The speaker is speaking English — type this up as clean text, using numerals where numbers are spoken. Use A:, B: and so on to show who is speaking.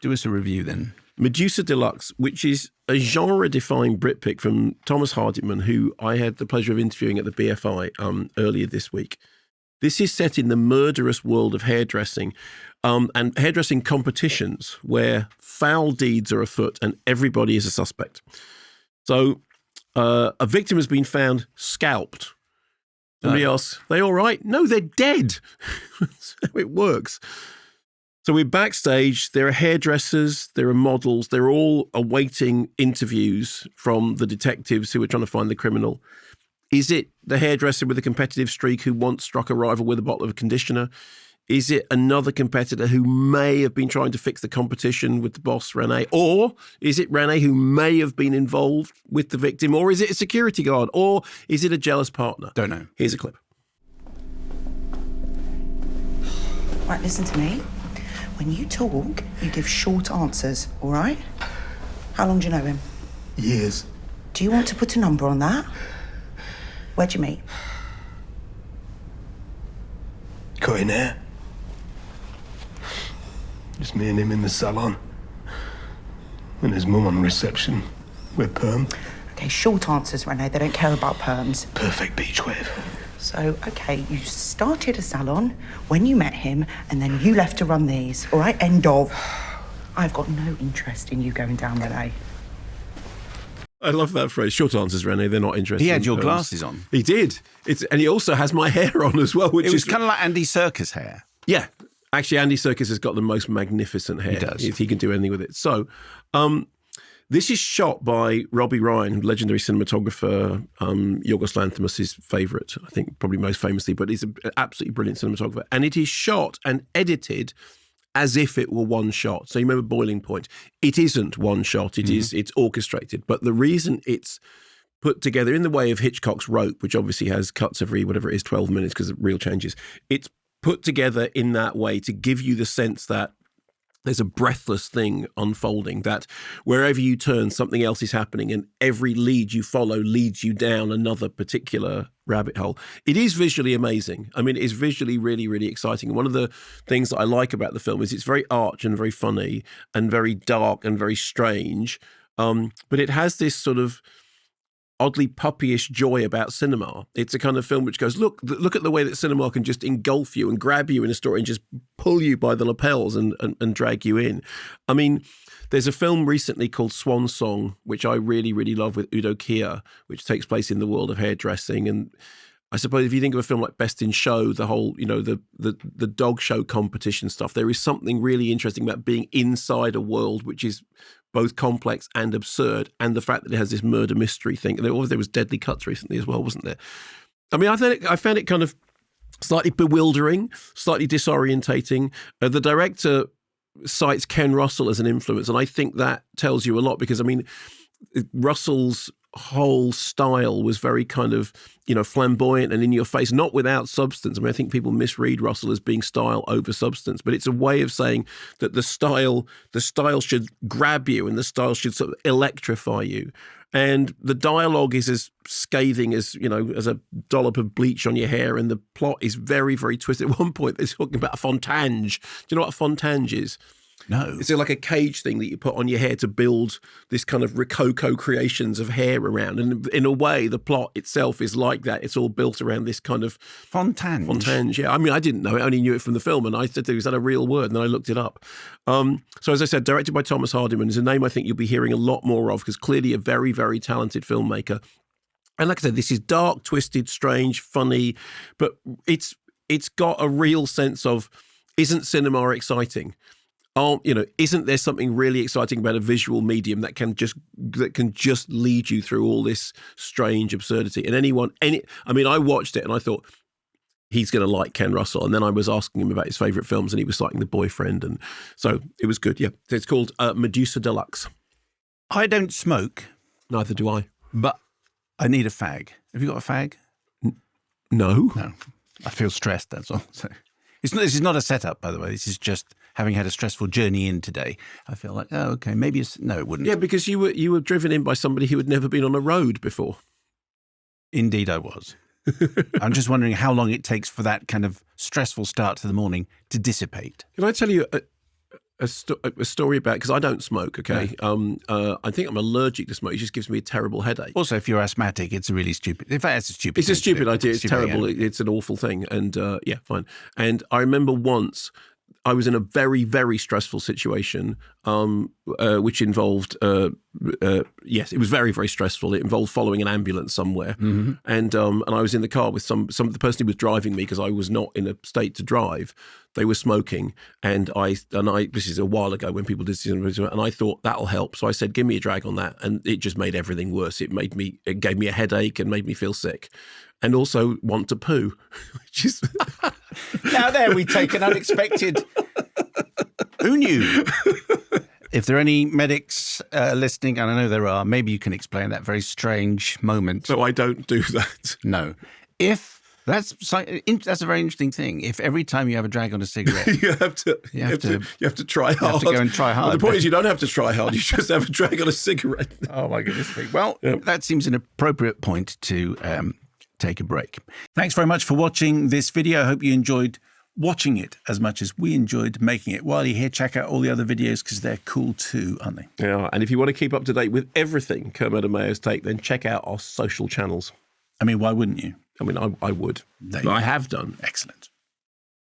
A: Do us a review then.
B: Medusa Deluxe, which is a genre-defying Brit pick from Thomas Hardiman, who I had the pleasure of interviewing at the BFI earlier this week. This is set in the murderous world of hairdressing and hairdressing competitions where foul deeds are afoot and everybody is a suspect. So a victim has been found scalped. Somebody else, they all right? No, they're dead. That's how it works. So we're backstage. There are hairdressers, there are models. They're all awaiting interviews from the detectives who are trying to find the criminal. Is it the hairdresser with a competitive streak who once struck a rival with a bottle of conditioner? Is it another competitor who may have been trying to fix the competition with the boss, Rene? Or is it Rene who may have been involved with the victim? Or is it a security guard? Or is it a jealous partner?
A: Don't know.
B: Here's a clip.
C: Right, listen to me. When you talk, you give short answers, all right? How long do you know him?
D: Years.
C: Do you want to put a number on that? Where'd you meet?
D: Cutting hair. Just me and him in the salon. And his mum on reception with perm.
C: Okay, short answers, Rene. They don't care about perms.
D: Perfect beach wave.
C: So, okay, you started a salon when you met him, and then you left to run these, all right? End of. I've got no interest in you going down, Rene.
B: I love that phrase. Short answers, Rene. They're not interested.
A: He had
B: in
A: your
B: perms.
A: glasses on.
B: He did. And he also has my hair on as well, which
A: It was
B: is
A: kind of like Andy Serkis hair.
B: Yeah. Actually, Andy Serkis has got the most magnificent hair.
A: He does.
B: He can do anything with it. So, this is shot by Robbie Ryan, legendary cinematographer, Yorgos Lanthimos' favourite, I think probably most famously, but he's an absolutely brilliant cinematographer. And it is shot and edited as if it were one shot. So you remember Boiling Point. It isn't one shot. It's orchestrated. But the reason it's put together in the way of Hitchcock's Rope, which obviously has cuts every, whatever it is, 12 minutes because of real changes, it's put together in that way to give you the sense that there's a breathless thing unfolding, that wherever you turn, something else is happening, and every lead you follow leads you down another particular rabbit hole. It is visually amazing. I mean, it is visually really, really exciting. One of the things that I like about the film is it's very arch and very funny and very dark and very strange, but it has this sort of oddly puppyish joy about cinema. It's a kind of film which goes, look at the way that cinema can just engulf you and grab you in a story and just pull you by the lapels and drag you in. I mean, there's a film recently called Swan Song, which I really, really love, with Udo Kier, which takes place in the world of hairdressing. And I suppose if you think of a film like Best in Show, the whole, the dog show competition stuff, there is something really interesting about being inside a world which is both complex and absurd, and the fact that it has this murder mystery thing. There was Deadly Cuts recently as well, wasn't there? I mean, I found it kind of slightly bewildering, slightly disorientating. The director cites Ken Russell as an influence, and I think that tells you a lot because, I mean, Russell's whole style was very kind of, flamboyant and in your face, not without substance. I mean, I think people misread Russell as being style over substance, but it's a way of saying that the style should grab you and the style should sort of electrify you. And the dialogue is as scathing as, as a dollop of bleach on your hair, and the plot is very, very twisted. At one point, they're talking about a fontange. Do you know what a fontange is?
A: No.
B: It's like a cage thing that you put on your hair to build this kind of rococo creations of hair around. And in a way, the plot itself is like that. It's all built around this kind of
A: fontange.
B: Fontange, yeah. I mean, I didn't know it. I only knew it from the film. And I said, is that a real word? And then I looked it up. So as I said, directed by Thomas Hardiman is a name I think you'll be hearing a lot more of, because clearly a very, very talented filmmaker. And like I said, this is dark, twisted, strange, funny, but it's got a real sense of, isn't cinema exciting? Isn't there something really exciting about a visual medium that can just lead you through all this strange absurdity? And I watched it and I thought, he's going to like Ken Russell. And then I was asking him about his favourite films and he was citing The Boyfriend. And so it was good, yeah. It's called Medusa Deluxe.
A: I don't smoke.
B: Neither do I.
A: But I need a fag. Have you got a fag?
B: No.
A: No. I feel stressed, that's all. So this is not a setup, by the way. This is just having had a stressful journey in today. I feel like, oh, okay, maybe no, it wouldn't.
B: Yeah, because you were driven in by somebody who had never been on a road before.
A: Indeed, I was. I'm just wondering how long it takes for that kind of stressful start to the morning to dissipate.
B: Can I tell you a story about, because I don't smoke, okay? I think I'm allergic to smoke. It just gives me a terrible headache.
A: Also, if you're asthmatic, it's a really stupid. In fact, it's a stupid.
B: It's a stupid idea. It's
A: Stupid
B: terrible.
A: idea.
B: It's an awful thing. And yeah, fine. And I remember once I was in a very, very stressful situation, which involved, yes, it was very, very stressful. It involved following an ambulance somewhere. And I was in the car with the person who was driving me, because I was not in a state to drive. They were smoking, and I this is a while ago when people did this, and I thought that'll help. So I said, give me a drag on that. And it just made everything worse. It gave me a headache and made me feel sick. And also want to poo, which is...
A: Now there we take an unexpected... Who knew? If there are any medics listening, and I know there are, maybe you can explain that very strange moment.
B: So I don't do that.
A: No. That's a very interesting thing. If every time you have a drag on a cigarette,
B: you have to try hard.
A: You have to go and try hard.
B: Well, the point is, you don't have to try hard. You just have a drag on a cigarette.
A: Oh my goodness me. Well, that seems an appropriate point to take a break. Thanks very much for watching this video. I hope you enjoyed watching it as much as we enjoyed making it. While you're here, check out all the other videos, because they're cool too, aren't they?
B: Yeah, and if you want to keep up to date with everything Kermode and Mayo's take, then check out our social channels.
A: I mean, why wouldn't you?
B: I mean, I would. I have done.
A: Excellent.